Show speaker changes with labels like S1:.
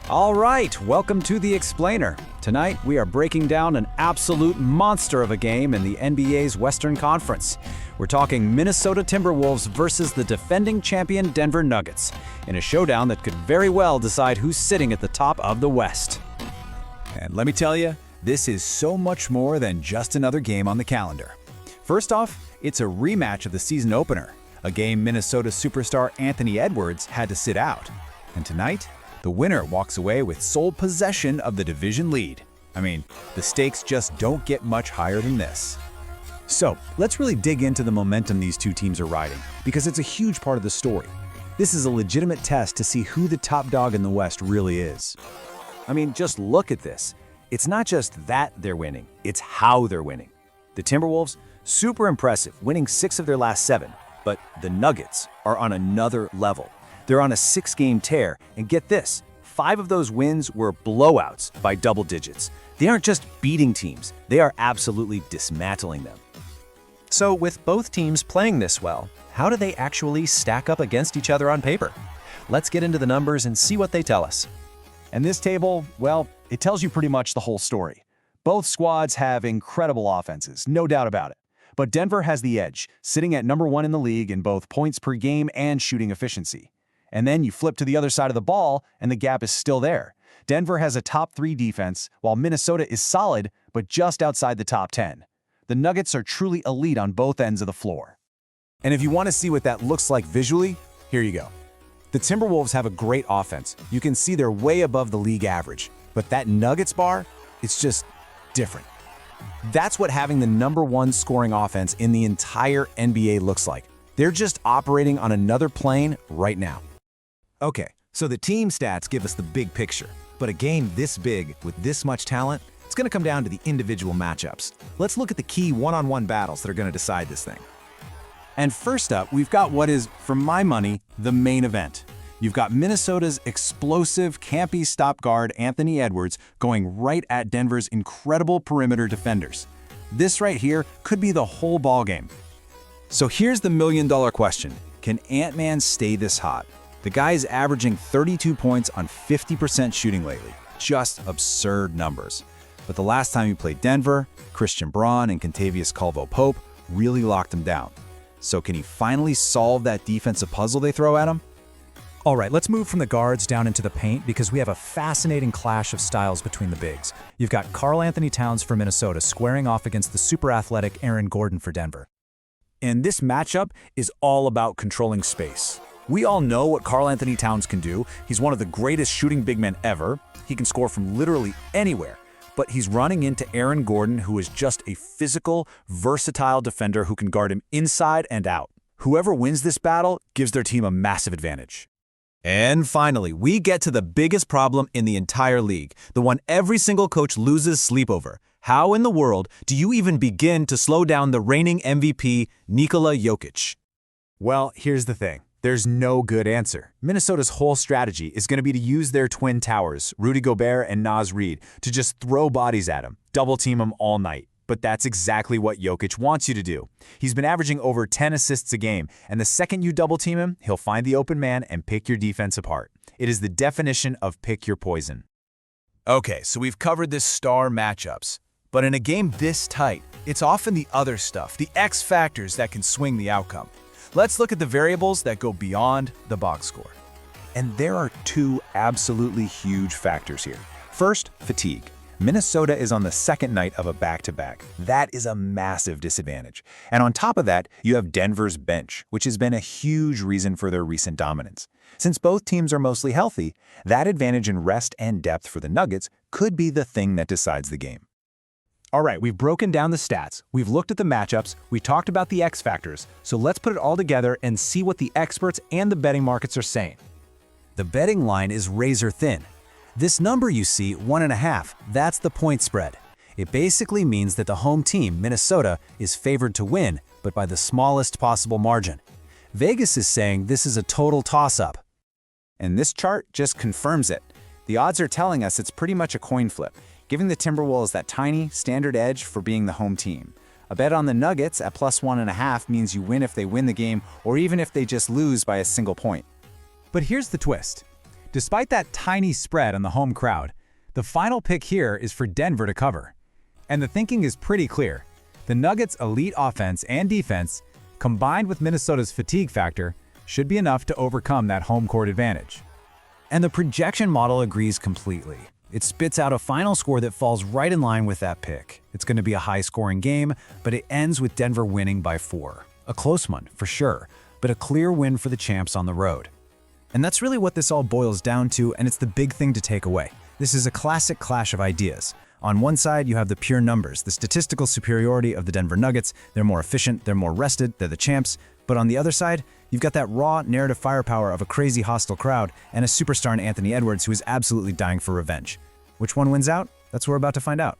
S1: All right, welcome to The Explainer. Tonight, we are breaking down an absolute monster of a game in the NBA's Western Conference. We're talking Minnesota Timberwolves versus the defending champion Denver Nuggets, in a showdown that could very well decide who's sitting at the top of the West. And let me tell you, this is so much more than just another game on the calendar. First off, it's a rematch of the season opener, a game Minnesota superstar Anthony Edwards had to sit out. And tonight, the winner walks away with sole possession of the division lead. I mean, the stakes just don't get much higher than this. So, let's really dig into the momentum these two teams are riding, because it's a huge part of the story. This is a legitimate test to see who the top dog in the West really is. I mean, just look at this. It's not just that they're winning, it's how they're winning. The Timberwolves, super impressive, winning 6 of their last 7, but the Nuggets are on another level. They're on a 6-game tear, and get this, 5 of those wins were blowouts by double digits. They aren't just beating teams, they are absolutely dismantling them.
S2: So with both teams playing this well, how do they actually stack up against each other on paper? Let's get into the numbers and see what they tell us.
S3: And this table, well, it tells you pretty much the whole story. Both squads have incredible offenses, no doubt about it. But Denver has the edge, sitting at number 1 in the league in both points per game and shooting efficiency. And then you flip to the other side of the ball, and the gap is still there. Denver has a top 3 defense, while Minnesota is solid, but just outside the top 10. The Nuggets are truly elite on both ends of the floor. And if you want to see what that looks like visually, here you go. The Timberwolves have a great offense. You can see they're way above the league average. But that Nuggets bar, it's just different. That's what having the number 1 scoring offense in the entire NBA looks like. They're just operating on another plane right now. Okay, so the team stats give us the big picture, but a game this big with this much talent, it's going to come down to the individual matchups. Let's look at the key one-on-one battles that are going to decide this thing. And first up, we've got what is, for my money, the main event. You've got Minnesota's explosive, campy stop guard Anthony Edwards going right at Denver's incredible perimeter defenders. This right here could be the whole ballgame. So here's the million-dollar question. Can Ant-Man stay this hot? The guy's averaging 32 points on 50% shooting lately. Just absurd numbers. But the last time he played Denver, Christian Braun and Kentavious Caldwell-Pope really locked him down. So can he finally solve that defensive puzzle they throw at him?
S4: All right, let's move from the guards down into the paint because we have a fascinating clash of styles between the bigs. You've got Karl Anthony Towns for Minnesota squaring off against the super athletic Aaron Gordon for Denver.
S1: And this matchup is all about controlling space. We all know what Karl Anthony Towns can do. He's one of the greatest shooting big men ever. He can score from literally anywhere. But he's running into Aaron Gordon, who is just a physical, versatile defender who can guard him inside and out. Whoever wins this battle gives their team a massive advantage.
S2: And finally, we get to the biggest problem in the entire league, the one every single coach loses sleep over. How in the world do you even begin to slow down the reigning MVP, Nikola Jokic?
S3: Well, here's the thing. There's no good answer. Minnesota's whole strategy is going to be to use their twin towers, Rudy Gobert and Naz Reid, to just throw bodies at him, double team him all night. But that's exactly what Jokic wants you to do. He's been averaging over 10 assists a game, and the second you double team him, he'll find the open man and pick your defense apart. It is the definition of pick your poison.
S1: Okay, so we've covered this star matchups. But in a game this tight, it's often the other stuff, the X factors that can swing the outcome. Let's look at the variables that go beyond the box score. And there are 2 absolutely huge factors here. First, fatigue. Minnesota is on the second night of a back-to-back. That is a massive disadvantage. And on top of that, you have Denver's bench, which has been a huge reason for their recent dominance. Since both teams are mostly healthy, that advantage in rest and depth for the Nuggets could be the thing that decides the game.
S3: All right, we've broken down the stats, we've looked at the matchups, we talked about the X factors, so let's put it all together and see what the experts and the betting markets are saying.
S1: The betting line is razor thin. This number you see, 1.5, that's the point spread. It basically means that the home team, Minnesota, is favored to win, but by the smallest possible margin. Vegas is saying this is a total toss-up.
S3: And this chart just confirms it. The odds are telling us it's pretty much a coin flip, giving the Timberwolves that tiny, standard edge for being the home team. A bet on the Nuggets at plus 1.5 means you win if they win the game or even if they just lose by a single point.
S4: But here's the twist. Despite that tiny spread on the home crowd, the final pick here is for Denver to cover. And the thinking is pretty clear. The Nuggets' elite offense and defense, combined with Minnesota's fatigue factor, should be enough to overcome that home court advantage.
S1: And the projection model agrees completely. It spits out a final score that falls right in line with that pick. It's going to be a high-scoring game, but it ends with Denver winning by 4. A close one, for sure, but a clear win for the champs on the road.
S4: And that's really what this all boils down to, and it's the big thing to take away. This is a classic clash of ideas. On one side, you have the pure numbers, the statistical superiority of the Denver Nuggets. They're more efficient, they're more rested, they're the champs. But on the other side, you've got that raw narrative firepower of a crazy hostile crowd and a superstar in Anthony Edwards who is absolutely dying for revenge. Which one wins out? That's what we're about to find out.